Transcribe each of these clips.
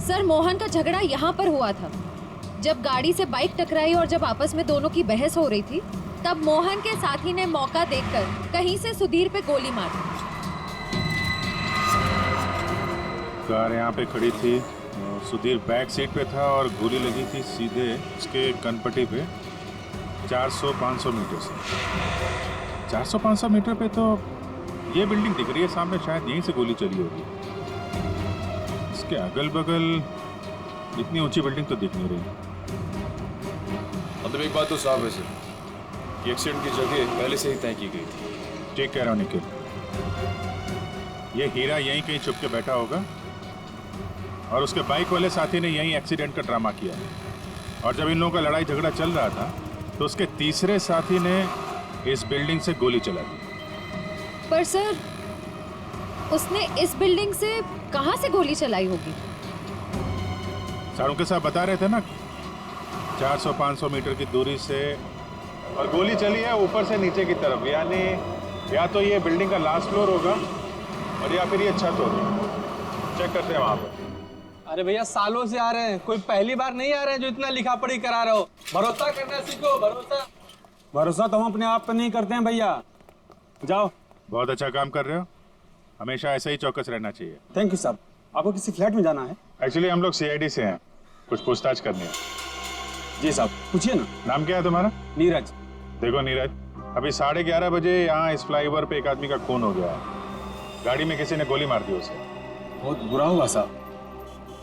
Sir Mohan का झगड़ा यहाँ पर हुआ था। जब गाड़ी से बाइक टकराई और जब आपस में दोनों की बहस हो रही थी, तब मोहन के साथी ने मौका देखकर कहीं से सुधीर पे गोली मार दी। कार यहाँ पे खड़ी थी, सुधीर बैक सीट पे था और गोली लगी थी सीधे उसके कनपट्टी पे 400-500 मीटर से। 400-500 मीटर पे तो ये बिल्डिंग दिख रही है सामने, शायद यहीं से गोली चली होगी। इसके अगल बगल इतनी ऊंची बिल्डिंग तो दिख नहीं रही। मतलब एक बात तो साफ है सर, ये एक्सीडेंट की जगह पहले से ही तय की गई थी। ठीक कह रहा हूँ निखिल, ये हीरा यहीं कहीं छुप के बैठा होगा और उसके बाइक वाले साथी ने यहीं एक्सीडेंट का ड्रामा किया है। और जब इन लोगों का लड़ाई झगड़ा चल रहा था तो उसके तीसरे साथी ने इस बिल्डिंग से गोली चला दी। पर सर, उसने इस बिल्डिंग से कहां से गोली चलाई होगी? सारों के साथ बता रहे थे ना, 400-500 मीटर की दूरी से, और गोली चली है ऊपर से नीचे की तरफ, यानी या तो ये बिल्डिंग का लास्ट फ्लोर होगा और या फिर ये छत होगी। चेक करते हैं वहां पर। अरे भैया सालों से आ रहे हैं, कोई पहली बार नहीं आ रहे हैं जो इतना लिखा पढ़ी करा रहे हो। भरोसा करना सीखो, भरोसा। भरोसा तो हम अपने आप पे नहीं करते हैं भैया। जाओ। बहुत अच्छा काम कर रहे हो, हमेशा ऐसा ही चौकस रहना चाहिए। थैंक यू साहब। आपको किसी फ्लैट में जाना है? एक्चुअली हम लोग सीआईडी से हैं, कुछ पूछताछ करनी है। जी साहब, पूछिए ना। नाम क्या है तुम्हारा? नीरज। देखो नीरज, अभी 11:30 बजे यहाँ इस फ्लाईओवर पे एक आदमी का खून हो गया है। गाड़ी में किसी ने गोली मार दी उसे। बहुत बुरा हुआ साहब।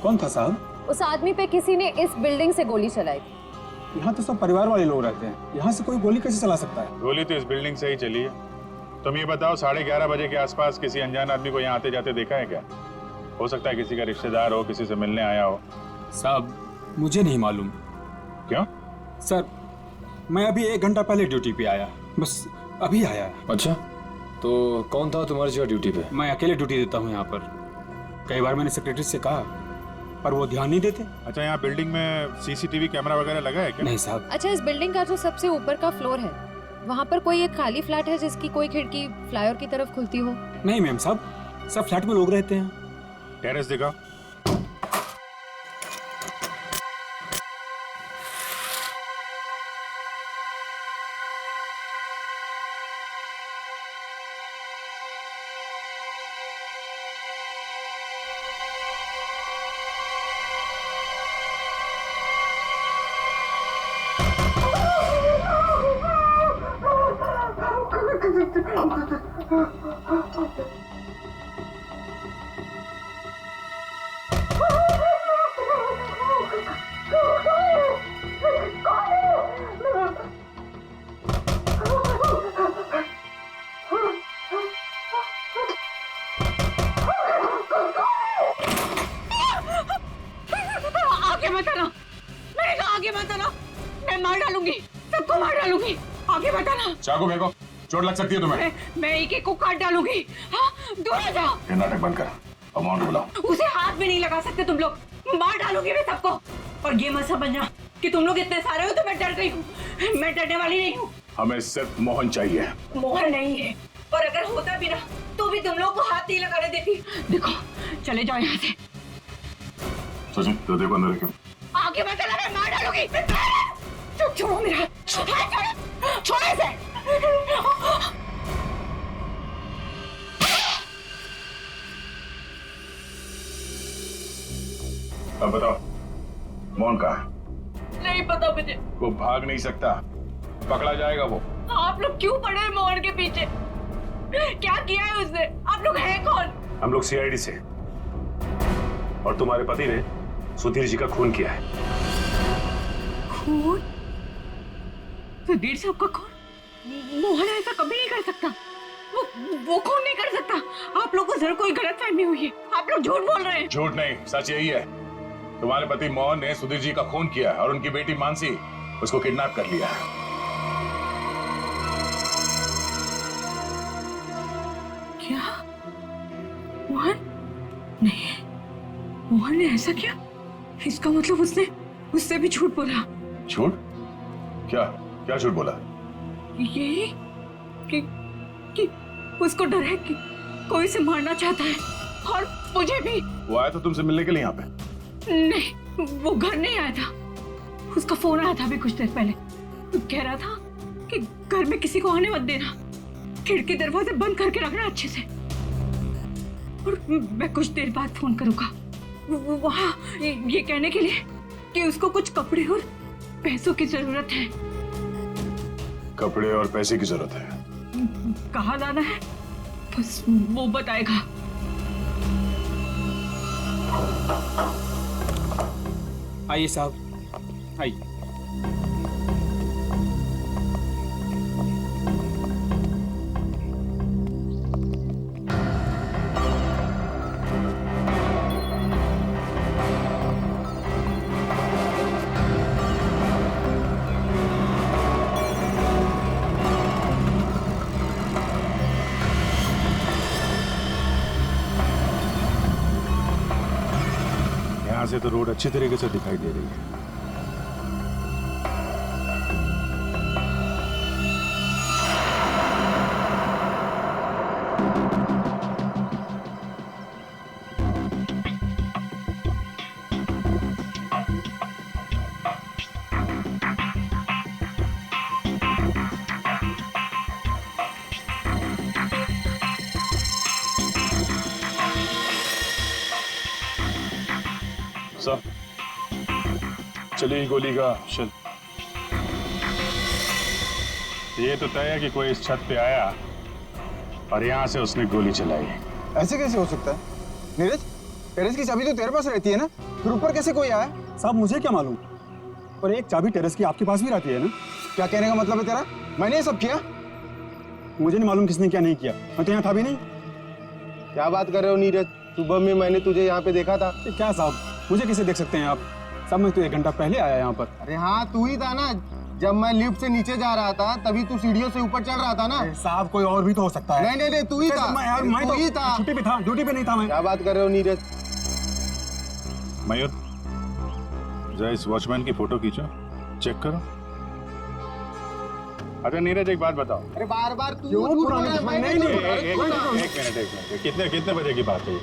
कौन था साहब? उस आदमी पे किसी ने इस बिल्डिंग से गोली चलाई थी। यहाँ तो सब परिवार वाले लोग रहते हैं, यहाँ से कोई गोली कैसे चला सकता है? गोली तो इस बिल्डिंग से ही चली है। तुम ये बताओ, 11:30 बजे के आसपास किसी अनजान आदमी को यहाँ आते जाते देखा है क्या? हो सकता है किसी का रिश्तेदार हो, किसी से मिलने आया हो। साहब मुझे नहीं मालूम। क्यों? सर मैं अभी 1 घंटा पहले ड्यूटी पे आया, बस अभी आया। अच्छा, तो कौन था तुम्हारी जगह ड्यूटी पे? मैं अकेले ड्यूटी देता हूँ यहाँ पर। कई बार मैंने सेक्रेटरी से कहा पर वो ध्यान नहीं देते। अच्छा, यहाँ बिल्डिंग में सीसीटीवी कैमरा वगैरह लगा है क्या? नहीं साहब। अच्छा, इस बिल्डिंग का जो सबसे ऊपर का फ्लोर है, वहाँ पर कोई एक खाली फ्लैट है जिसकी कोई खिड़की फ्लाईओवर की तरफ खुलती हो? नहीं मैम साहब, सब फ्लैट में लोग रहते हैं। टेरेस दिखाओ। चाकू फेंको, चोट लग सकती है तुम्हें। मैं एक एक को काट डालूंगी। हाँ, दूर हो जाओ। ये नाटक बंद कर, अमाउंट बुलाओ। उसे हाथ भी नहीं लगा सकते तुम लोग, मार डालूंगी मैं सबको। और ये मत समझना कि तुम लोग इतने सारे हो तो मैं डर गई हूँ। मैं डरने वाली नहीं हूँ। हमें सिर्फ मोहन चाहिए। मोहन नहीं है, और अगर होता भी ना तो भी तुम लोग को हाथ नहीं लगाने देती। देखो, चले जाओ यहाँ से। सचिन, तो देखो अंदर क्यों? आगे मत लगा, मार डालूंगी। छोड़ो मेरा हाथ, छोड़ो इसे। अब बताओ, मोहन कहाँ है? नहीं पता मुझे। वो भाग नहीं सकता, पकड़ा जाएगा वो। आप लोग क्यों पड़े हैं मोहन के पीछे? क्या किया है उसने? आप लोग हैं कौन? हम लोग सीआईडी से, और तुम्हारे पति ने सुधीर जी का खून किया है। खून? सुधीर साहब का खून? मोहन ऐसा कभी नहीं कर सकता। वो खून नहीं कर सकता। आप लोगों को जरूर कोई गलतफहमी हुई है। आप लोग झूठ बोल रहे हैं। झूठ नहीं, सच यही है। तुम्हारे पति मोहन ने सुधीर जी का खून किया है और उनकी बेटी मानसी उसको किडनैप कर लिया है। क्या? मोहन? नहीं, मोहन ने ऐसा किया? इसका मतलब उससे भी झूठ बोला। झूठ? क्या क्या झूठ बोला? यही कि उसको डर है कि कोई उसे मारना चाहता है, और मुझे भी। वो आया तो तुमसे मिलने के लिए यहाँ पे। नहीं, वो घर नहीं आया था। उसका फोन आया था अभी कुछ देर पहले। वो कह रहा था कि घर में किसी को आने मत देना, खिड़की दरवाजे बंद करके रखना अच्छे से, और मैं कुछ देर बाद फोन करूंगा। वहाँ ये कहने के लिए कि उसको कुछ कपड़े और पैसों की जरूरत है। कपड़े और पैसे की जरूरत है। कहाँ लाना है बस वो बताएगा। आइए साहब, आइए। यहाँ से तो रोड अच्छी तरीके से दिखाई दे रही है। सर, चलिए गोली का शल। ये तो तय है कि कोई इस छत पे आया और यहाँ से उसने गोली चलाई। ऐसे कैसे हो सकता है? नीरज, टेरेस की चाबी तो तेरे पास रहती है ना, फिर ऊपर कैसे कोई आया? साहब मुझे क्या मालूम, और एक चाबी टेरेस की आपके पास भी रहती है ना। क्या कहने का मतलब है तेरा? मैंने ये सब किया? मुझे नहीं मालूम किसने क्या नहीं किया, मैं तो यहाँ था भी नहीं। क्या बात कर रहे हो नीरज? सुबह में मैंने तुझे यहाँ पे देखा था। ये क्या साहब, मुझे कैसे देख सकते हैं आप? साहब मैं तो 1 घंटा पहले आया यहाँ पर। अरे हाँ, तू ही था ना। जब मैं लिफ्ट से नीचे जा रहा था तभी तू सीढ़ियों से ऊपर चढ़ रहा था ना। साहब कोई और भी तो हो सकता है। नहीं, तू ही था। मैं तू ही तो था। छुट्टी पे था, ड्यूटी पे नहीं था मैं। क्या बात कर रहे हो नीरज? मयूर, जरा इस वॉचमैन की फोटो खींचो, चेक करो। अच्छा नीरज, एक बात बताओ। अरे बार बार तू क्यों झूठ पुराने बोल रहा है, दुश्मन? मैंने नहीं, झूठ एक बोला। मिनट, कितने बजे की बात है ये?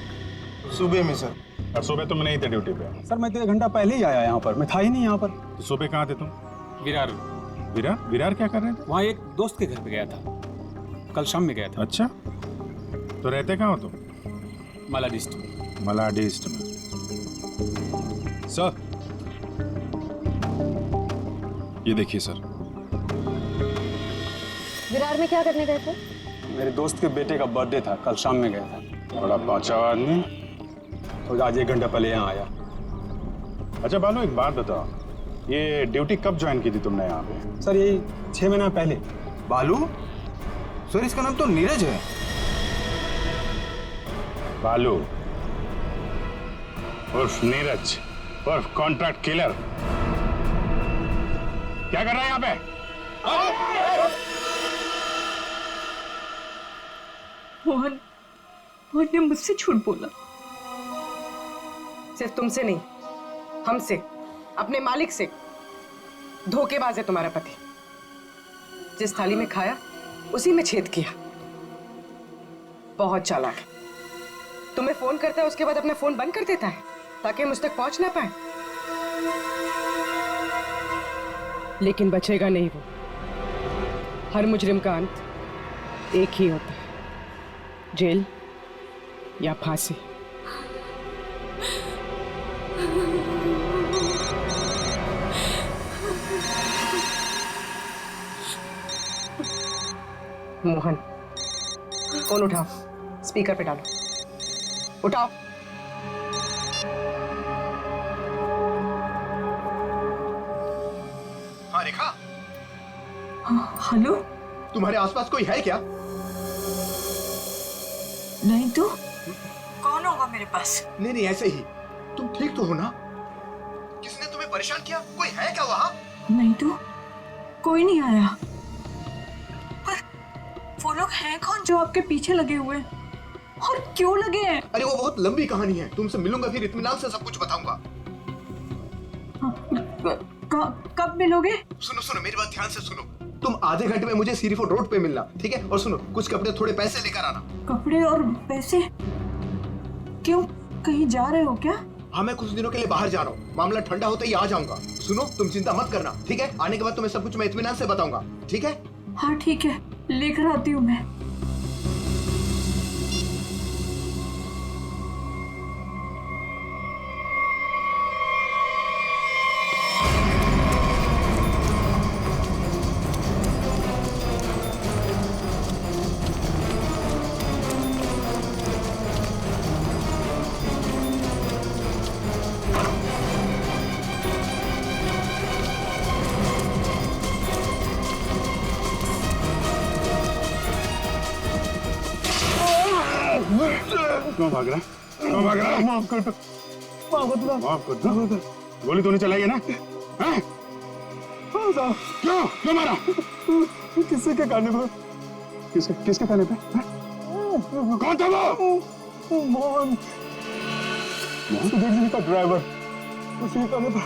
सुबह में सर। और सुबह तुम नहीं थे ड्यूटी पे? सर मैं तो 1 घंटा पहले ही आया यहाँ पर, मैं था ही नहीं यहाँ पर। तो सुबह कहाँ थे तुम? विरार, विरार क्या कर रहे थे? वहाँ एक दोस्त के घर पे गया था, कल शाम में गया था। अच्छा, तो रहते कहाँ हो तुम? मालाडिस्ट। मलाडिस्ट में। सर, ये देखिए सर। विरार में क्या करने गए थे? मेरे दोस्त के बेटे का बर्थडे था, कल शाम में गया था। बड़ा पाँचा आदमी। तो आज 1 घंटा पहले यहाँ आया। अच्छा बालू, एक बात बताओ, ये ड्यूटी कब ज्वाइन की थी तुमने यहाँ पे? सर यही 6 महीना पहले। बालू? सर इसका नाम तो नीरज है। बालू उर्फ नीरज उर्फ कॉन्ट्रैक्ट किलर, क्या कर रहा है यहाँ पे? मोहन ने मुझसे झूठ बोला। सिर्फ तुमसे नहीं, हमसे, अपने मालिक से। धोखेबाज है तुम्हारा पति। जिस थाली में खाया उसी में छेद किया। बहुत चालाक है। तुम्हें फोन करता है, उसके बाद अपना फोन बंद कर देता है ताकि मुझ तक पहुंच ना पाए। लेकिन बचेगा नहीं वो। हर मुजरिम का अंत एक ही होता है, जेल या फांसी। मोहन, फोन उठाओ, स्पीकर पे डालो। उठाओ। हाँ रेखा, हेलो? तुम्हारे आसपास कोई है क्या? नहीं तो कौन होगा मेरे पास? नहीं ऐसे ही। तुम ठीक तो हो ना? किसने तुम्हें परेशान किया? कोई है क्या वहाँ? नहीं तो कोई नहीं आया। पर वो लोग हैं कौन जो आपके पीछे लगे हुए हैं? और क्यों लगे हैं? अरे वो बहुत लंबी कहानी है, तुमसे मिलूंगा फिर इत्मीनान से सब कुछ बताऊंगा। कब मिलोगे? सुनो मेरी बात ध्यान से सुनो। तुम आधे घंटे में मुझे सीरी फोर्ट रोड पे मिलना, ठीक है? और सुनो, कुछ कपड़े थोड़े पैसे लेकर आना। कपड़े और पैसे? क्यों, कहीं जा रहे हो क्या? हाँ मैं कुछ दिनों के लिए बाहर जा रहा हूँ, मामला ठंडा होते ही आ जाऊंगा। सुनो तुम चिंता मत करना, ठीक है? आने के बाद तुम्हें सब कुछ मैं इत्मीनान से बताऊंगा, ठीक है? हाँ ठीक है, लेकर आती हूँ मैं। क्यों भाग रहा? क्यों भाग रहा? माफ कर दो, माफ कर दो। गोली तूने चलाई है ना? हैं? हाँ साहब। क्यों? क्यों मारा? किसके के कहने पे? किसके कहने पे? कौन था वो? मोहन, सुधीर जी का ड्राइवर, उसी कहने पे।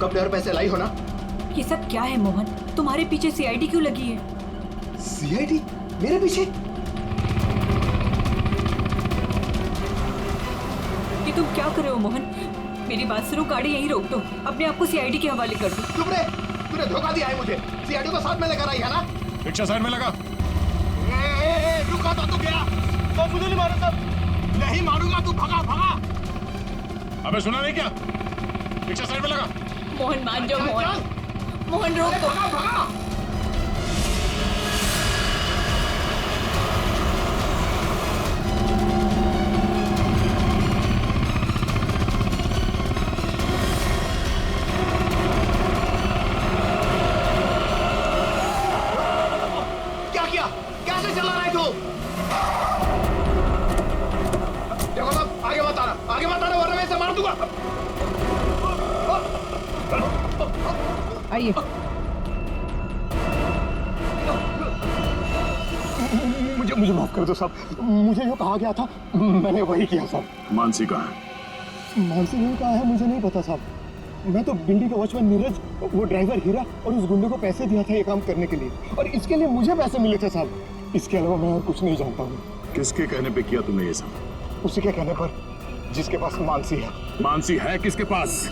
कपड़े और पैसे लाई हो ना? ये सब क्या है मोहन? तुम्हारे पीछे सीआईडी क्यों लगी है? सीआईडी मेरे पीछे? ये तुम क्या कर रहे हो मोहन? मेरी बात सुनो, गाड़ी यहीं रोक दो, अपने आप को सीआईडी के हवाले कर दो। चुप रे, तूने धोखा दिया है मुझे। सीआईडी को साथ में लेकर आई है ना? रिक्शा साइड में लगा। रुका तो तू गया। तो मुझे नहीं मारो सब। नहीं मारूंगा, तू भगा भगा। अबे सुना नहीं क्या? रिक्शा साइड में लगा। मोहन मान जाओ मोहन, मोहन रोक दो। भगा भगा। क्या किया? कैसे चला रहा है तू? देखो साहब, आगे मत आना वरना मैं इसे मार दूंगा। आइए। मुझे माफ कर दो साहब, मुझे जो कहा गया था मैंने वही किया साहब। मानसी कहाँ है? मानसी ने कहा है मुझे नहीं पता साहब। मैं तो बिल्डिंग का वॉचमैन नीरज, वो ड्राइवर हीरा और उस गुंडे को पैसे दिया था ये काम करने के लिए, और इसके लिए मुझे पैसे मिले थे साहब। इसके अलावा मैं और कुछ नहीं जानता हूँ। किसके कहने पे किया तुमने ये सब? उसी के कहने पर, जिसके पास मानसी है। मानसी है किसके पास?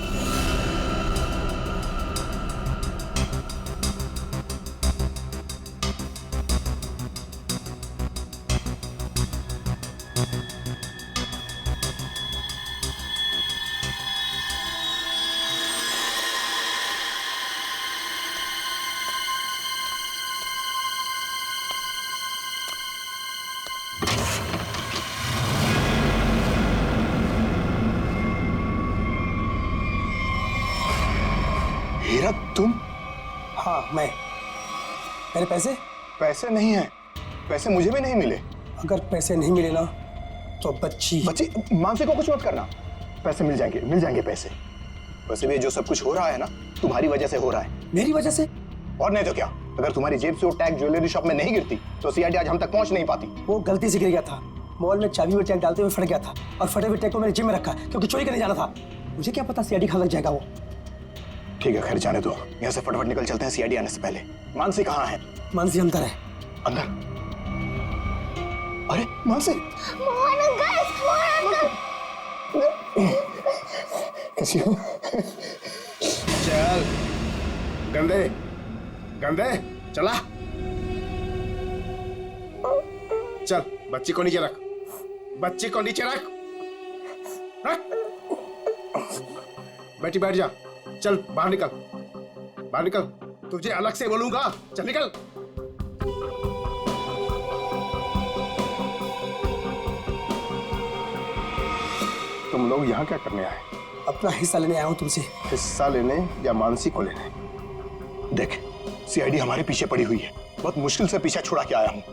भैया तुम? हाँ मैं। मेरे पैसे? पैसे नहीं है, पैसे मुझे भी नहीं मिले। अगर पैसे नहीं मिले ना तो बच्ची मानसी को कुछ मत करना, पैसे मिल जाएंगे पैसे। वैसे भी जो सब कुछ हो रहा है ना तुम्हारी वजह से हो रहा है। मेरी वजह से? और नहीं तो क्या, अगर तुम्हारी जेब से वो टैग ज्वेलरी शॉप में नहीं गिरती तो सीआईडी आज हम तक पहुंच नहीं पाती। वो गलती से गिर गया था, मॉल में चाबी में टैग डालते हुए फट गया था और फटे हुए टैग को मैंने जेब में रखा क्योंकि चोरी करने जाना था। मुझे क्या पता सीआईडी खा लग जाएगा वो। ठीक है खैर जाने दो, यहाँ से फटाफट निकल चलते हैं सीआईडी आने से पहले। मानसी कहाँ है? मानसी अंदर है। अंदर? अरे मानसी! कैसी हो? चल गंदे गंदे चला चल, बच्ची को नीचे रख, बच्ची को नीचे रख, रख। बेटी बैठ जा, चल बाहर निकल, बाहर निकल, तुझे अलग से बोलूंगा, चल निकल। तुम लोग यहाँ क्या करने आए? अपना हिस्सा लेने आया हूँ तुमसे। हिस्सा लेने या मानसी को लेने? देख सीआईडी हमारे पीछे पड़ी हुई है, बहुत मुश्किल से पीछा छुड़ा के आया हूँ।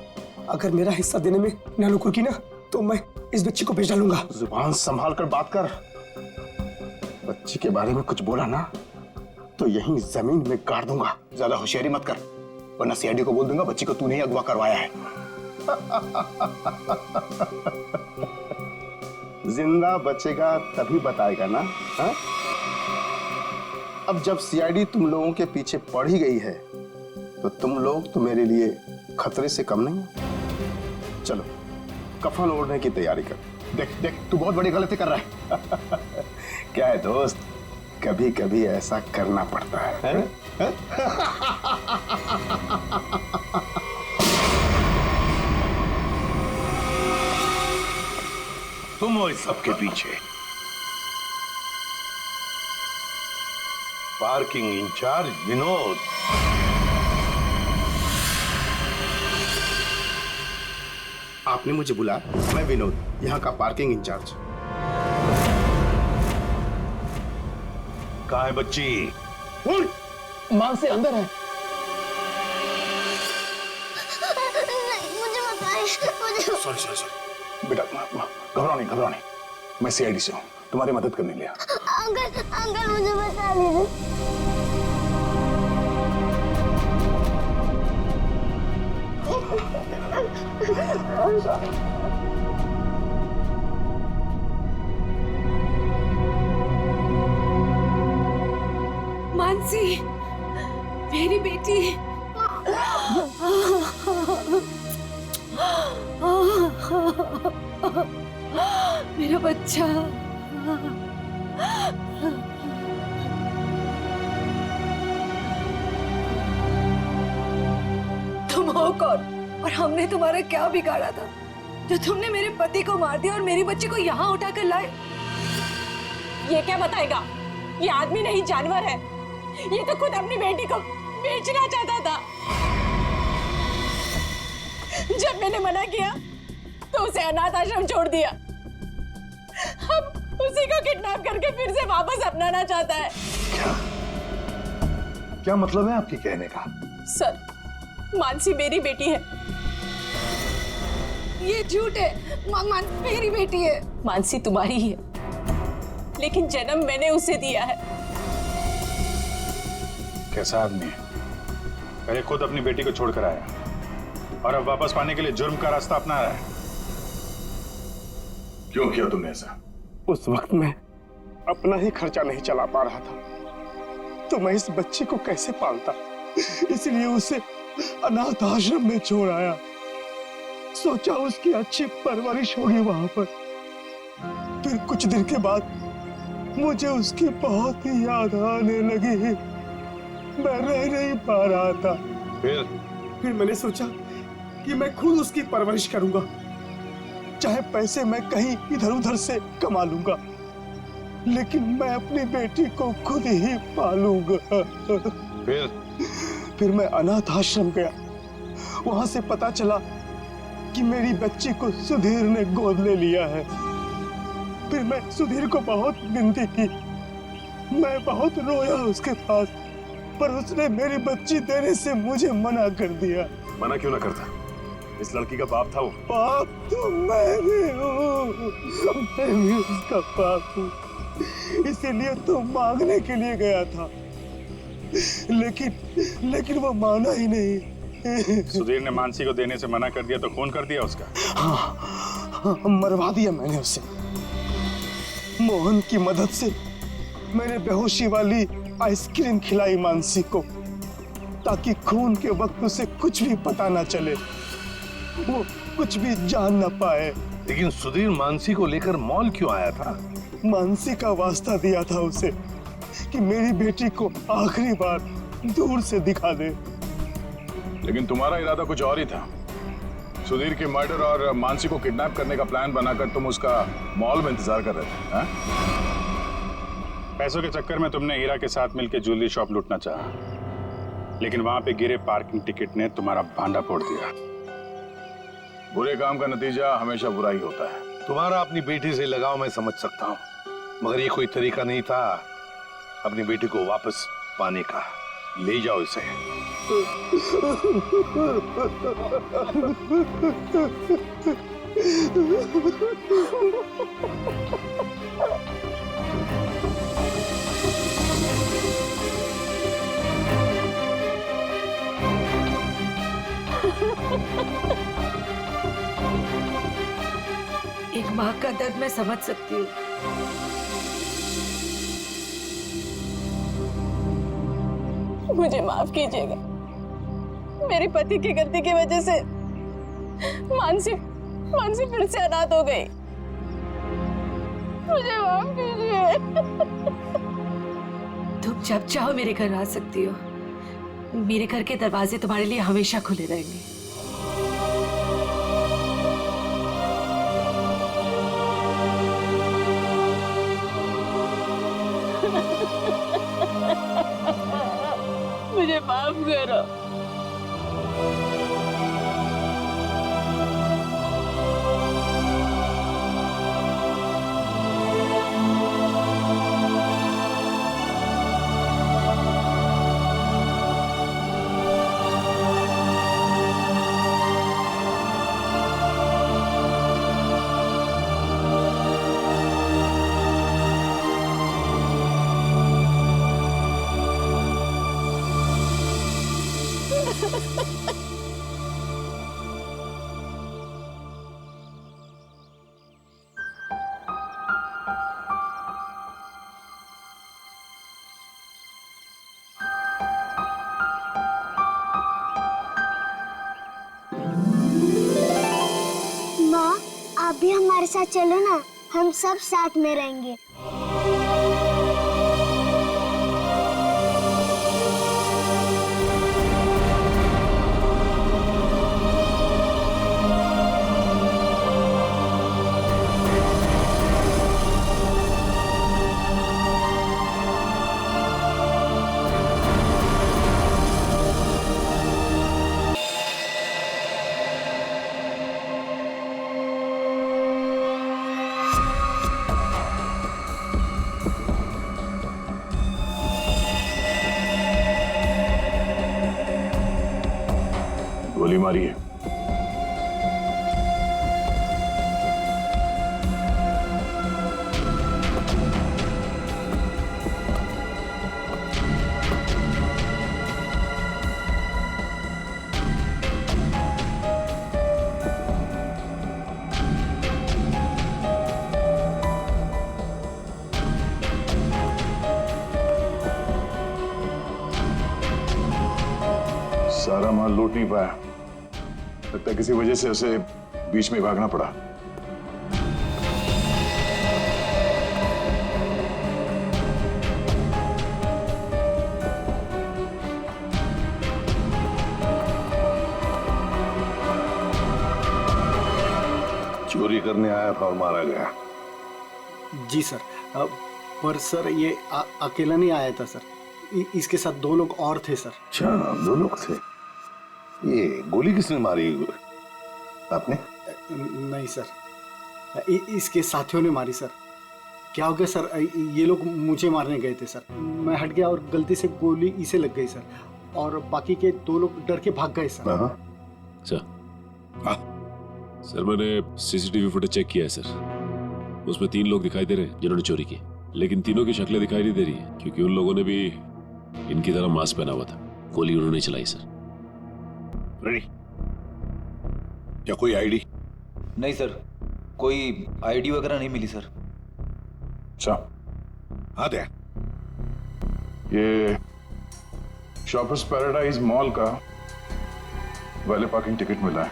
अगर मेरा हिस्सा देने में नानुकुर की ना तो मैं इस बच्ची को भेज डालूंगा। जुबान संभाल कर बात कर, बच्ची के बारे में कुछ बोला ना तो यहीं जमीन में गाड़ दूंगा। ज्यादा होशियारी मत कर वरना सीआईडी को बोल दूंगा बच्ची को तूने ही अगवा करवाया है। जिंदा बचेगा तभी बताएगा ना। हा? अब जब सीआईडी तुम लोगों के पीछे पड़ ही गई है तो तुम लोग तो मेरे लिए खतरे से कम नहीं हो। चलो कफन ओढ़ने की तैयारी कर। देख देख तू बहुत बड़ी गलती कर रहा है। क्या है दोस्त, कभी कभी ऐसा करना पड़ता है? तुम हो इस सबके पीछे? Parking incharge Vinod. आपने मुझे बुलाया? मैं विनोद, यहाँ का पार्किंग इंचार्ज। कहाँ है बच्ची? मानसी अंदर है। मुझे बताइए। सॉरी सॉरी सॉरी बेटा, घबराओ नहीं, मैं सीआईडी से हूँ, तुम्हारी मदद करने लिया। अंकल मुझे बता दीजिए। मानसी मेरी बेटी। मेरा बच्चा। तुम हो कौन और हमने तुम्हारा क्या बिगाड़ा था जो तुमने मेरे पति को मार दिया और मेरी बच्ची को यहाँ उठाकर लाए? ये क्या बताएगा? ये आदमी नहीं जानवर है। ये तो खुद अपनी बेटी को बेचना चाहता था। जब मैंने मना किया तो उसे अनाथ आश्रम छोड़ दिया। अब उसी को किडनैप करके फिर से वापस अपनाना चाहता है। क्या मतलब है आपके कहने का? सर, मानसी मेरी बेटी है। ये झूठ है। मेरी बेटी है। मानसी तुम्हारी ही है, लेकिन जन्म मैंने उसे दिया है। कैसा आदमी है? पहले खुद अपनी बेटी को छोड़कर आया और अब वापस पाने के लिए जुर्म का रास्ता अपना रहा है। क्यों किया तुमने ऐसा? उस वक्त मैं अपना ही खर्चा नहीं चला पा रहा था तो मैं इस बच्ची को कैसे पालता, इसलिए उसे अनाथ आश्रम में छोड़ आया। सोचा उसकी अच्छी परवरिश होगी वहां पर। फिर कुछ दिन के बाद मुझे उसकी बहुत ही याद आने लगी। मैं रह नहीं पा रहा था। फिर मैंने सोचा कि मैं खुद उसकी परवरिश करूंगा, चाहे पैसे मैं कहीं इधर उधर से कमा लूंगा, लेकिन मैं अपनी बेटी को खुद ही पालूंगा। फिर मैं अनाथ आश्रम गया। वहां से पता चला कि मेरी बच्ची को सुधीर ने गोद ले लिया है। फिर मैं सुधीर को बहुत विनती की, मैं बहुत रोया उसके पास, पर उसने मेरी बच्ची देने से मुझे मना कर दिया। मना क्यों ना करता? इस लड़की का बाप था वो। बाप तो मैं भी हूँ, मैं भी उसका बाप हूँ, इसीलिए तो मांगने के लिए गया था, लेकिन वो माना ही नहीं। सुधीर ने मानसी को देने से मना कर दिया तो खून कर दिया उसका? हाँ, मरवा दिया मैंने उसे। मोहन की मदद से मैंने बेहोशी वाली आइसक्रीम खिलाई मानसी को, ताकि खून के वक्त उसे कुछ भी पता ना चले, वो कुछ भी जान ना पाए। लेकिन सुधीर मानसी को लेकर मॉल क्यों आया था? मानसी का वास्ता दिया था उसे कि मेरी बेटी को आखिरी बार दूर से दिखा दे। लेकिन तुम्हारा इरादा कुछ और ही था। सुधीर के मर्डर और मानसी को किडनैप करने का प्लान बनाकर तुम उसका मॉल में इंतजार कर रहे थे, हाँ? पैसों के चक्कर में तुमने हीरा के साथ मिलकर ज्वेलरी शॉप लूटना चाहा, लेकिन वहां पे गिरे पार्किंग टिकट ने तुम्हारा भांडा फोड़ दिया। बुरे काम का नतीजा हमेशा बुरा ही होता है। तुम्हारा अपनी बेटी से लगाव मैं समझ सकता हूँ, मगर ये कोई तरीका नहीं था अपनी बेटी को वापस पाने का। ले जाओ इसे। एक माँ का दर्द मैं समझ सकती हूँ। मुझे माफ कीजिएगा, मेरे पति की गलती की वजह से मानसी फिर से अनाथ हो गई। मुझे माफ कीजिए। तुम जब चाहो मेरे घर आ सकती हो, मेरे घर के दरवाजे तुम्हारे लिए हमेशा खुले रहेंगे। मुझे माफ करो। माँ, आप भी हमारे साथ चलो ना, हम सब साथ में रहेंगे। गोली मारी है। सारा माल लूट नहीं पाया, लगता है किसी वजह से उसे बीच में भागना पड़ा। चोरी करने आया था और मारा गया। जी सर, पर सर ये अकेला नहीं आया था सर, इसके साथ 2 लोग और थे सर। अच्छा, 2 लोग थे। ये गोली किसने मारी? आपने? नहीं सर, इसके साथियों ने मारी सर। क्या हो गया सर, ये लोग मुझे मारने गए थे सर, मैं हट गया और गलती से गोली इसे लग गई सर, और बाकी के 2 लोग डर के भाग गए सर। सर मैंने सीसीटीवी फुटेज चेक किया है सर, उसमें 3 लोग दिखाई दे रहे हैं जिन्होंने चोरी की, लेकिन तीनों की शक्लें दिखाई नहीं दे रही है क्योंकि उन लोगों ने भी इनकी तरह मास्क पहना हुआ था। गोली उन्होंने चलाई सर। रेडी? क्या कोई आईडी? नहीं सर, कोई आईडी वगैरह नहीं मिली सर। अच्छा, हाँ दे। ये शॉपर्स पैराडाइज मॉल का वैले पार्किंग टिकट मिला है,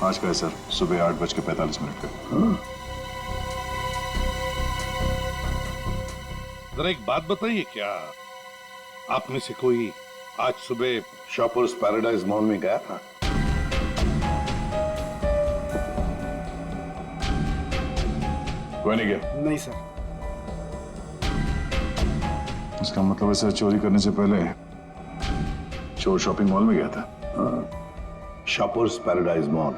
आज का है सर, सुबह 8:45 का। जरा एक बात बताइए, क्या आप में से कोई आज सुबह शॉपर्स पैराडाइज मॉल में गया था? कोई नहीं गया? नहीं सर। इसका मतलब ऐसा चोरी करने से पहले चोर शॉपिंग मॉल में गया था। Shoppers paradise mall.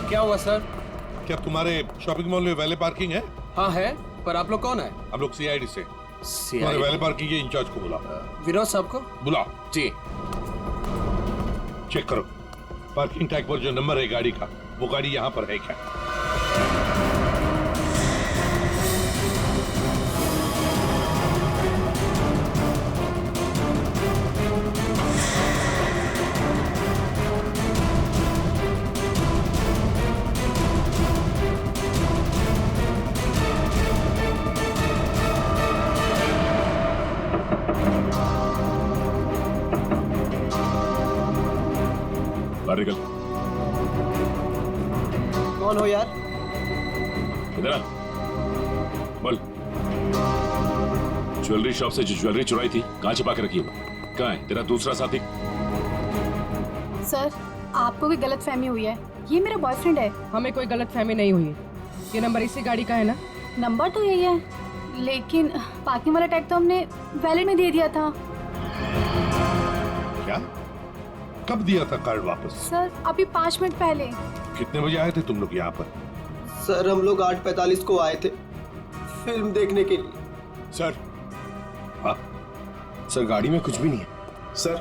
क्या हुआ सर? क्या तुम्हारे शॉपिंग मॉल में वैले पार्किंग है? हाँ है, पर आप लोग कौन है? हम लोग सीआईडी से। तुम्हारे वैले पार्किंग के इंचार्ज को बुलाओ। विनोद साहब को बुलाओ। जी। चेक करो पार्किंग टैग पर जो नंबर है गाड़ी का, वो गाड़ी यहाँ पर है क्या? निकल। कौन हो यार? इधर आ। बोल। ज्वेलरी शॉप से जो ज्वेलरी चुराई थी कहाँ छिपा के रखी हो? कहाँ है तेरा दूसरा साथी? सर, आपको कोई गलतफहमी हुई है, ये मेरा बॉयफ्रेंड है। हमें कोई गलतफहमी नहीं हुई है, ये नंबर इसी गाड़ी का है ना? नंबर तो यही है, लेकिन पार्किंग वाला टैग तो हमने वैलेट में दे दिया था। क्या? कब दिया था कार्ड वापस? सर अभी 5 मिनट पहले। कितने बजे आए थे तुम लोग यहाँ पर? सर हम लोग 8:45 को आए थे फिल्म देखने के लिए। सर, हाँ सर गाड़ी में कुछ भी नहीं है। सर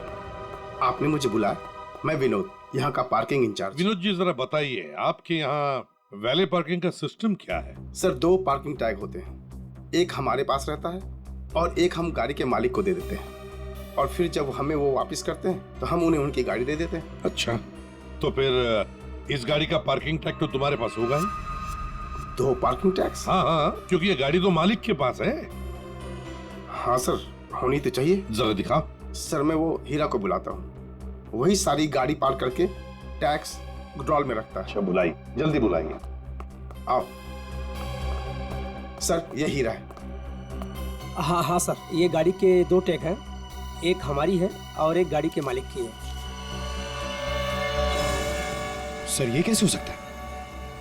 आपने मुझे बुलाया, मैं विनोद, यहाँ का पार्किंग इंचार्ज। विनोद जी जरा बताइए, आपके यहाँ वैले पार्किंग का सिस्टम क्या है? सर 2 पार्किंग टैग होते हैं, एक हमारे पास रहता है और एक हम गाड़ी के मालिक को दे देते हैं, और फिर जब हमें वो वापस करते हैं तो हम उन्हें उनकी गाड़ी दे देते हैं। अच्छा, तो फिर इस गाड़ी का पार्किंग टैग तो तुम्हारे पास होगा ही? 2 पार्किंग टैक्स? हाँ हाँ, क्योंकि ये गाड़ी तो मालिक के पास है। हाँ सर, होनी तो चाहिए। जरा दिखाओ। सर मैं वो हीरा को बुलाता हूँ, वही सारी गाड़ी पार्क करके टैक्स ड्रॉल में रखता है। अच्छा बुलाइए, जल्दी बुलाइए। आओ। सर ये हीरा है। हाँ हाँ सर, ये गाड़ी के 2 टैग हैं, एक हमारी है और एक गाड़ी के मालिक की है। सर ये कैसे हो सकता है?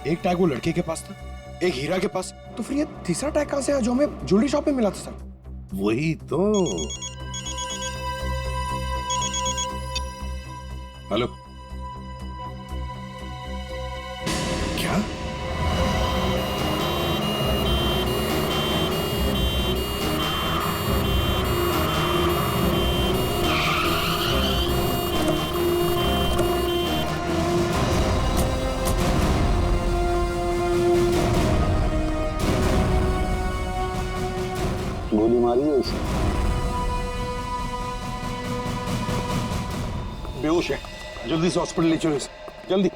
एक टैग वो लड़के के पास था, एक हीरा के पास, तो फिर ये तीसरा टैग कहाँ से आया जो हमें ज्वेलरी शॉप में मिला था? सर वही तो। हेलो, क्या? गोली मारी है उसे? बेहोश है, जल्दी से हॉस्पिटल ले चलो इसे, जल्दी।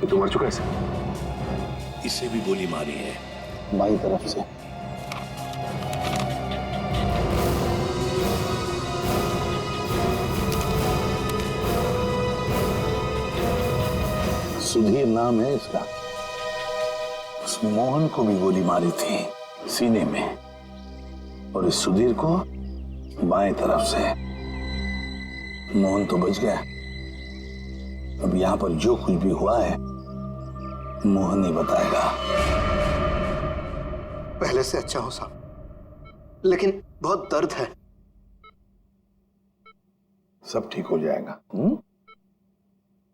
तो मर चुका है सर। इसे भी गोली मारी है बाई तरफ से। सुधीर नाम है इसका। उस मोहन को भी गोली मारी थी सीने में, और इस सुधीर को बाएं तरफ से। मोहन तो बच गया। अब यहां पर जो कुछ भी हुआ है मोहन ही बताएगा। पहले से अच्छा हो साहब, लेकिन बहुत दर्द है। सब ठीक हो जाएगा।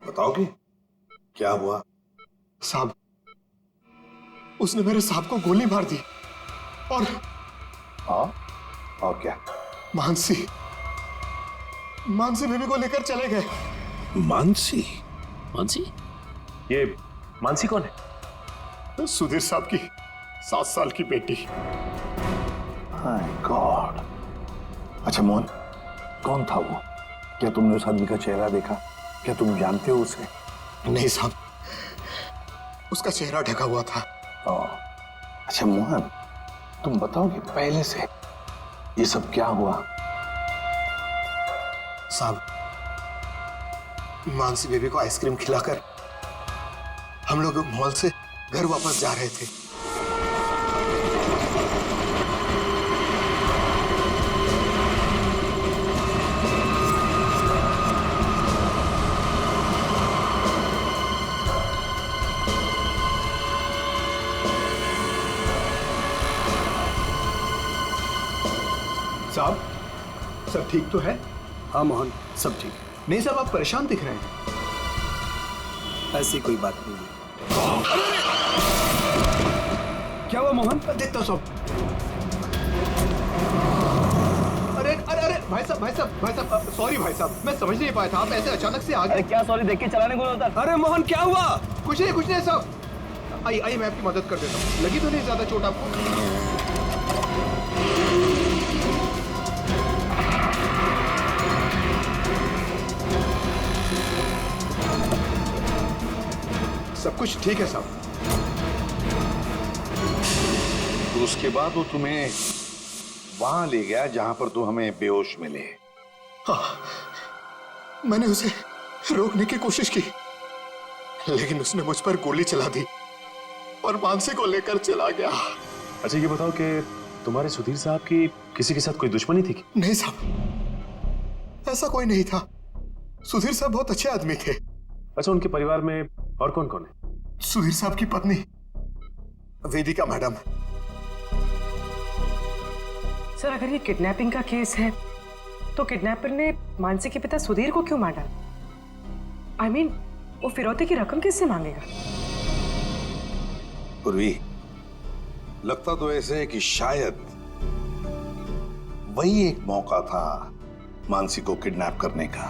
बताओगे क्या हुआ? साहब, उसने मेरे साहब को गोली मार दी और क्या? मानसी बेबी को लेकर चले गए। मानसी? मानसी? ये मानसी कौन है? सुधीर साहब की 7 साल की बेटी। My God. अच्छा मोहन, कौन था वो? क्या तुमने उस आदमी का चेहरा देखा? क्या तुम जानते हो उसे? नहीं साहब, उसका चेहरा ढका हुआ था। अच्छा मोहन, तुम बताओगे पहले से ये सब क्या हुआ? साहब, मानसी बेबी को आइसक्रीम खिलाकर हम लोग मॉल से घर वापस जा रहे थे। साहब, सब ठीक तो है? हाँ मोहन, सब ठीक। नहीं साहब, आप परेशान दिख रहे हैं। ऐसी कोई बात नहीं है। क्या हुआ मोहन? देखता हूं साहब। अरे अरे अरे भाई साहब, सॉरी भाई साहब, मैं समझ नहीं पाया था, आप ऐसे अचानक से आ गए। अरे क्या सॉरी, देख के चलाने को होता। अरे मोहन क्या हुआ? कुछ नहीं साहब। आइए मैं आपकी मदद कर देता हूँ। लगी तो नहीं ज्यादा चोट आपको? सब कुछ ठीक है साहब। तो उसके बाद वो तुम्हें वहां ले गया जहां पर तुम हमें बेहोश मिले। हाँ, मैंने उसे रोकने की कोशिश की, लेकिन उसने मुझ पर गोली चला दी और मानसी को लेकर चला गया। अच्छा ये बताओ कि तुम्हारे सुधीर साहब की किसी के साथ कोई दुश्मनी थी? नहीं साहब, ऐसा कोई नहीं था। सुधीर साहब बहुत अच्छे आदमी थे। अच्छा, उनके परिवार में और कौन कौन है? सुधीर साहब की पत्नी वेदिका मैडम। सर, अगर ये किडनैपिंग का केस है तो किडनैपर ने मानसी के पिता सुधीर को क्यों मार डाला? I mean, वो फिरौती की रकम किससे मांगेगा? पूर्वी, लगता तो ऐसे है कि शायद वही एक मौका था मानसी को किडनैप करने का।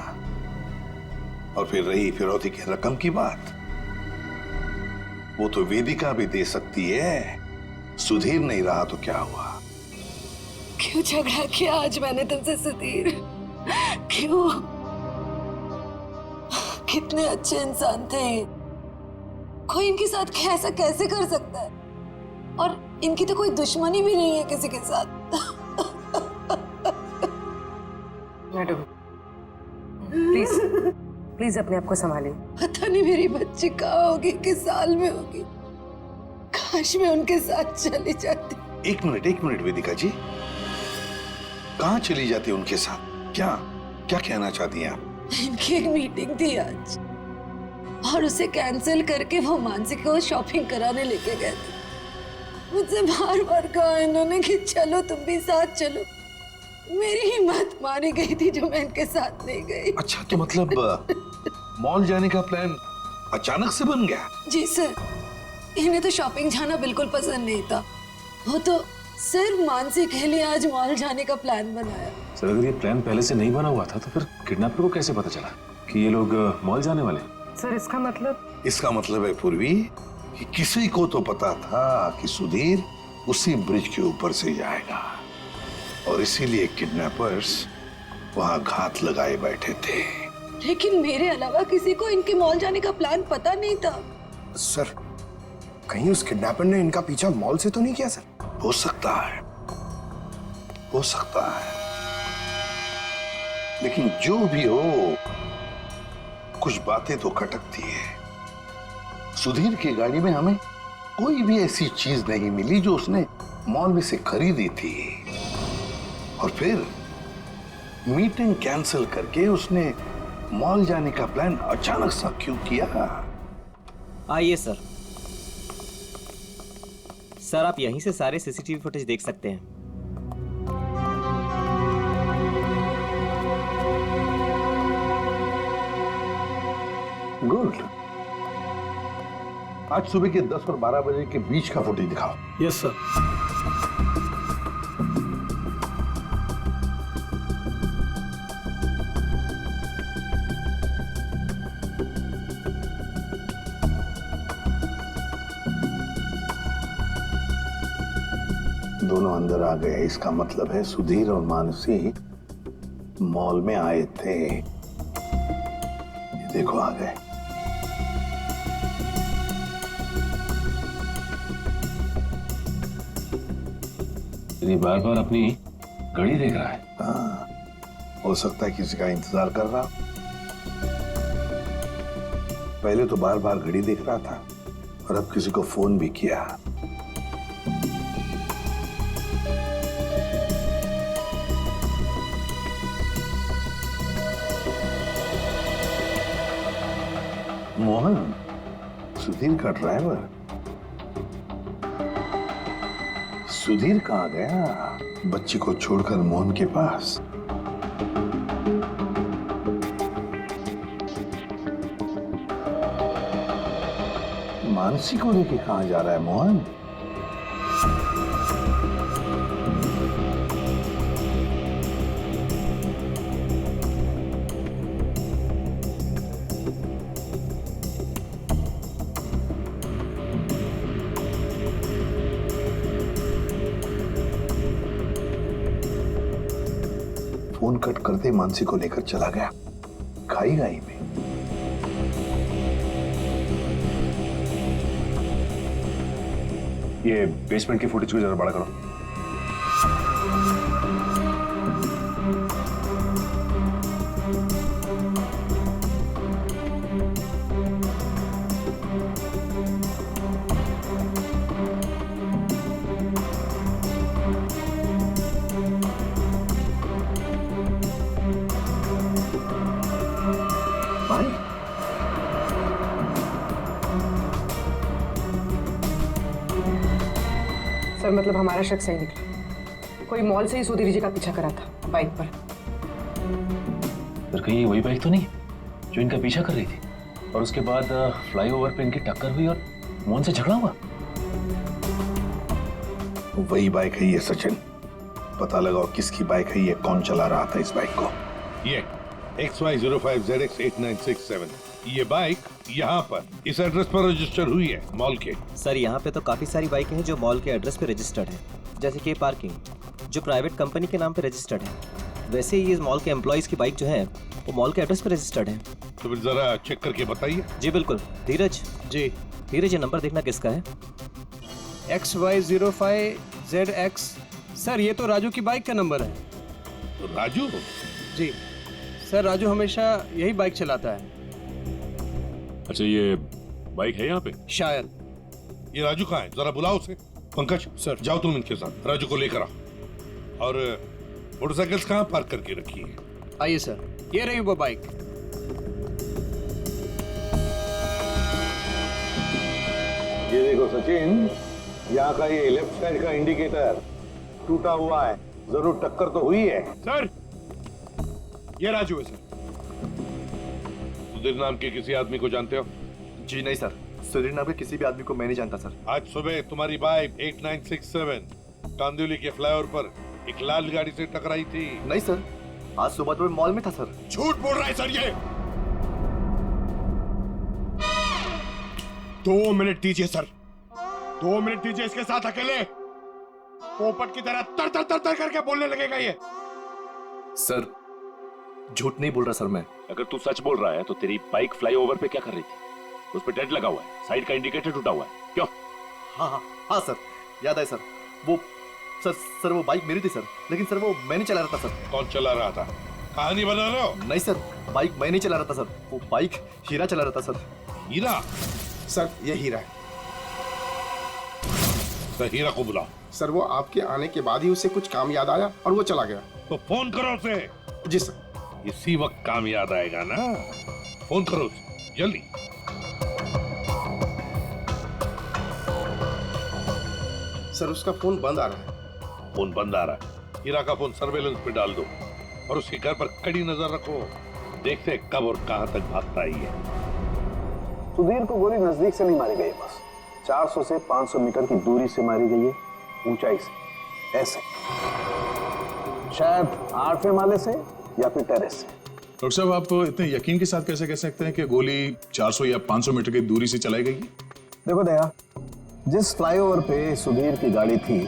और फिर रही फिरौती की रकम की बात, वो तो वेदिका भी दे सकती है। सुधीर नहीं रहा तो क्या हुआ? क्यों झगड़ा किया आज मैंने तुमसे सुधीर? क्यों? कितने अच्छे इंसान थे, कोई इनके साथ ऐसा कैसे कर सकता है? और इनकी तो कोई दुश्मनी भी नहीं है किसी के साथ। मैडम, प्लीज अपने आप को संभालिए। पता नहीं मेरी बच्ची कहाँ होगी, किस साल में होगी। काश मैं उनके साथ चली जाती। एक मिनट वेदिका जी, कहाँ चली जाती उनके साथ? क्या कहना चाहती हैं आप? इनकी एक मीटिंग थी आज और उसे कैंसिल करके वो मानसी को शॉपिंग कराने लेके गए थे। मुझसे बार कहा इन्होंने कि चलो तुम भी साथ चलो। मेरी हिम्मत मारी गई थी जो मैं इनके साथ नहीं गई। अच्छा, तो मतलब मॉल जाने का प्लान अचानक से बन गया? जी सर, इन्हें तो शॉपिंग जाना बिल्कुल पसंद नहीं था। वो तो सिर्फ मानसी के लिए आज मॉल जाने का प्लान बनाया। सर, अगर ये प्लान पहले से नहीं बना हुआ था तो फिर किडनैपर को कैसे पता चला कि ये लोग मॉल जाने वाले? सर, इसका मतलब है पूर्वी कि किसी को तो पता था कि सुधीर उसी ब्रिज के ऊपर से जाएगा, और इसीलिए किडनैपर्स वहां घात लगाए बैठे थे। लेकिन मेरे अलावा किसी को इनके मॉल जाने का प्लान पता नहीं था। सर, कहीं उस किडनैपर ने इनका पीछा मॉल से तो नहीं किया? सर, हो सकता है, लेकिन जो भी हो, कुछ बातें तो खटकती है। सुधीर की गाड़ी में हमें कोई भी ऐसी चीज नहीं मिली जो उसने मॉल में से खरीदी थी। और फिर मीटिंग कैंसिल करके उसने मॉल जाने का प्लान अचानक सा क्यों किया? आइए सर। सर आप यहीं से सारे सीसीटीवी फुटेज देख सकते हैं। गुड। आज सुबह के 10 और 12 बजे के बीच का फुटेज दिखाओ। Yes sir. दोनों अंदर आ गए, इसका मतलब है सुधीर और मानसी मॉल में आए थे। ये देखो आ गए। ये बार बार अपनी घड़ी देख रहा है। हाँ, हो सकता है किसी का इंतजार कर रहा। पहले तो बार बार घड़ी देख रहा था और अब किसी को फोन भी किया। मोहन, सुधीर का ड्राइवर। सुधीर कहाँ गया? बच्ची को छोड़कर मोहन के पास। मानसी को लेके कहाँ जा रहा है मोहन? फोन कट करते मानसी को लेकर चला गया खाई गाई में। ये बेसमेंट की फुटेज को जरा बड़ा करो। सर मतलब हमारा शक सही निकला। कोई मॉल से ही सुधीर जी का पीछा करा था बाइक पर। पर कहीं वही बाइक तो नहीं जो इनका पीछा कर रही थी और उसके बाद फ्लाईओवर पे इनकी टक्कर हुई और मोहन से झगड़ा हुआ? वही बाइक है ये सचिन। पता लगाओ किसकी बाइक है ये, कौन चला रहा था इस बाइक को। ये XY05ZX8967 ये बाइक यहाँ पर इस एड्रेस पर रजिस्टर हुई है मॉल के। सर यहाँ पे तो काफी सारी बाइकें हैं जो मॉल के एड्रेस पे रजिस्टर्ड है, जैसे कि पार्किंग जो प्राइवेट कंपनी के नाम पे रजिस्टर्ड है। वैसे ही इस मॉल के एम्प्लॉइज की बाइक जो है वो मॉल के एड्रेस पे रजिस्टर्ड है। तो फिर जरा चेक करके बताइए। जी बिल्कुल। धीरज जी। धीरज ये नंबर देखना किसका है? XY05ZX। सर ये तो राजू की बाइक का नंबर है। तो राजू? जी सर, राजू हमेशा यही बाइक चलाता है। अच्छा ये बाइक है यहाँ पे? शायद। ये राजू कहाँ है? जरा बुलाओ उसे। पंकज सर जाओ तुम इनके साथ, राजू को लेकर आओ। और मोटरसाइकिल्स कहाँ पार्क करके रखी है? आइए सर, ये रही वो बाइक। ये देखो सचिन, यहाँ का ये लेफ्ट साइड का इंडिकेटर टूटा हुआ है, जरूर टक्कर तो हुई है। सर ये राजू है सर। सुधीर नाम के किसी आदमी को जानते हो? जी नहीं सर, सुधीर नाम के किसी भी आदमी को मैं नहीं जानता सर। आज सुबह तुम्हारी बाइक 8967 कांदिवली के फ्लाईओवर पर एक लाल गाड़ी से टकराई थी। नहीं सर, आज सुबह तो मैं मॉल में था सर। झूठ बोल रहा है सर ये। 2 मिनट दीजिए सर, 2 मिनट दीजिए। इसके साथ अकेले पोपट की तरह तर तर तर तर करके बोलने लगेगा ये। सर झूठ नहीं बोल रहा सर मैं। अगर तू सच बोल रहा है तो तेरी बाइक फ्लाईओवर पे क्या कर रही थी? उस पे डेंट लगा हुआ है, साइड का इंडिकेटर टूटा हुआ है, क्यों? हाँ सर, याद है सर। वो सर वो बाइक मेरी थी सर, लेकिन सर वो मैं नहीं चला रहा था सर। कौन चला रहा था? कहानी बना रहे हो? नहीं सर, बाइक मैं नहीं चला रहा था सर, वो बाइक हीरा चला रहा था सर। हीरा? सर ये हीरा है। तो हीरा को बुलाओ। सर वो आपके आने के बाद ही उसे कुछ काम याद आया और वो चला गया। तो फोन करो उसे। जी सर। इसी वक्त काम याद आएगा ना, फोन करो उसे जल्दी। सर उसका फोन बंद आ रहा है। फोन बंद आ रहा है। हीरा का फोन सर्वेलेंस पे डाल दो और उसके घर पर कड़ी नजर रखो। देखते हैं कब और कहां तक भागता ही है। सुधीर को गोली नजदीक से नहीं मारी गई, बस 400 से 500 मीटर की दूरी से मारी गई है, ऊंचाई से, ऐसे शायद 8वें माले से या फिर टेरेस से। डॉक्टर साहब, आप इतने यकीन के साथ कैसे कह सकते हैं कि गोली 400 या 500 मीटर की दूरी से चलाई गई? देखो दया, जिस फ्लाईओवर पे सुधीर की गाड़ी थी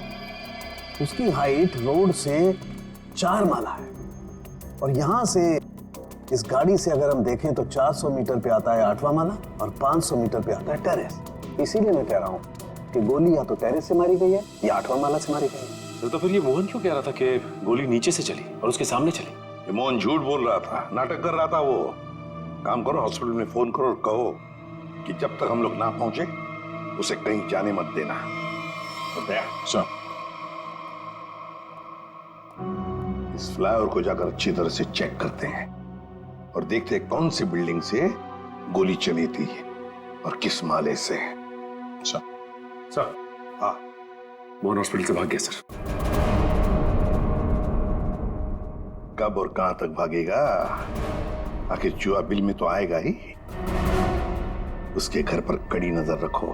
उसकी हाइट रोड से 4 माला है, और यहां से इस गाड़ी से अगर हम देखें तो 400 मीटर पे आता है 8वां माला और 500 मीटर पे आता है टेरेस। इसीलिए मैं कह रहा हूं कि गोली या तो टेरेस से मारी गई है या 8वां माला से मारी गई है। सर तो फिर ये मोहन क्यों कह रहा था कि गोली नीचे से चली और उसके सामने चली? ये मोहन झूठ बोल रहा था, नाटक कर रहा था वो। काम करो, हॉस्पिटल में फोन करो और कहो कि जब तक हम लोग ना पहुंचे उसे कहीं जाने मत देना। सर, इस फ्लाईओवर को जाकर अच्छी तरह से चेक करते हैं और देखते हैं कौन सी बिल्डिंग से गोली चली थी और किस माले से। सर, हाँ, मोहन हॉस्पिटल से भाग गया सर। कब और कहां तक भागेगा? आखिर चूहा बिल में तो आएगा ही। उसके घर पर कड़ी नजर रखो,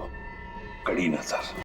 कड़ी नजर।